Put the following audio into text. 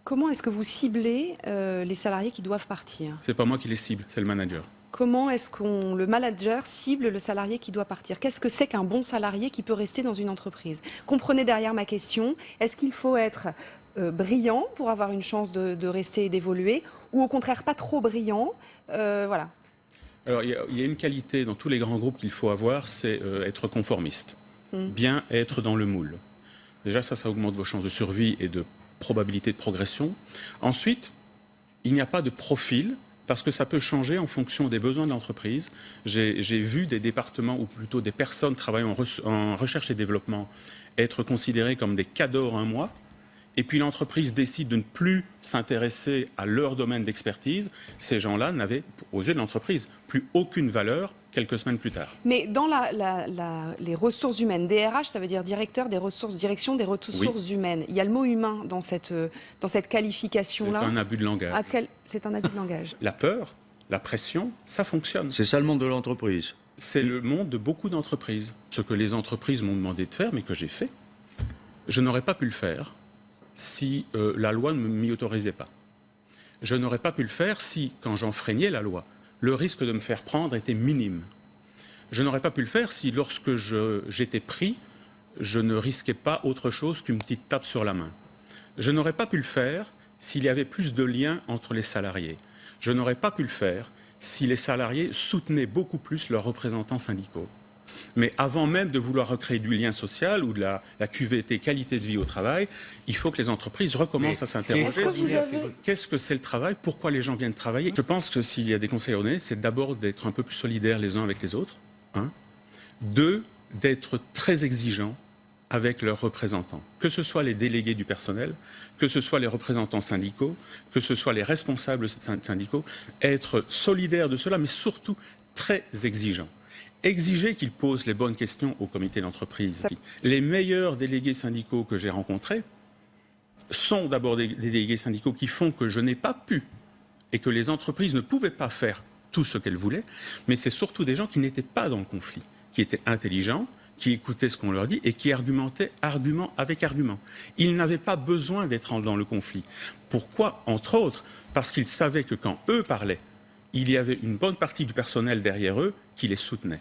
Comment est-ce que vous ciblez les salariés qui doivent partir? C'est pas moi qui les cible, c'est le manager. Comment est-ce que le manager cible le salarié qui doit partir? Qu'est-ce que c'est qu'un bon salarié qui peut rester dans une entreprise? Comprenez derrière ma question, est-ce qu'il faut être brillant pour avoir une chance de rester et d'évoluer, ou au contraire pas trop brillant? Voilà. Alors, il y a une qualité dans tous les grands groupes qu'il faut avoir, c'est être conformiste. Mm. Bien être dans le moule. Déjà, ça augmente vos chances de survie et de probabilité de progression. Ensuite, il n'y a pas de profil, parce que ça peut changer en fonction des besoins de l'entreprise. J'ai vu des départements, ou plutôt des personnes travaillant en recherche et développement, être considérées comme des cadors un mois, et puis l'entreprise décide de ne plus s'intéresser à leur domaine d'expertise. Ces gens-là n'avaient, aux yeux de l'entreprise, plus aucune valeur quelques semaines plus tard. Mais dans les ressources humaines, DRH, ça veut dire direction des ressources humaines. Il y a le mot humain dans cette qualification-là. C'est un abus de langage. C'est un abus de langage. La peur, la pression, ça fonctionne. C'est ça le monde de l'entreprise. C'est le monde de beaucoup d'entreprises. Ce que les entreprises m'ont demandé de faire, mais que j'ai fait, je n'aurais pas pu le faire si la loi ne m'y autorisait pas. Je n'aurais pas pu le faire si, quand j'enfreignais la loi, le risque de me faire prendre était minime. Je n'aurais pas pu le faire si, lorsque j'étais pris, je ne risquais pas autre chose qu'une petite tape sur la main. Je n'aurais pas pu le faire s'il y avait plus de liens entre les salariés. Je n'aurais pas pu le faire si les salariés soutenaient beaucoup plus leurs représentants syndicaux. Mais avant même de vouloir recréer du lien social ou de la QVT, qualité de vie au travail, il faut que les entreprises recommencent à s'interroger. Qu'est-ce que c'est le travail? Pourquoi les gens viennent travailler? Je pense que s'il y a des conseils à donner, c'est d'abord d'être un peu plus solidaires les uns avec les autres. 1. 2, d'être très exigeants avec leurs représentants. Que ce soit les délégués du personnel, que ce soit les représentants syndicaux, que ce soit les responsables syndicaux, être solidaires de cela, mais surtout très exigeants. Exiger qu'ils posent les bonnes questions au comité d'entreprise. Les meilleurs délégués syndicaux que j'ai rencontrés sont d'abord des délégués syndicaux qui font que je n'ai pas pu et que les entreprises ne pouvaient pas faire tout ce qu'elles voulaient, mais c'est surtout des gens qui n'étaient pas dans le conflit, qui étaient intelligents, qui écoutaient ce qu'on leur dit et qui argumentaient argument avec argument. Ils n'avaient pas besoin d'être dans le conflit. Pourquoi? Entre autres, parce qu'ils savaient que quand eux parlaient, il y avait une bonne partie du personnel derrière eux qui les soutenait.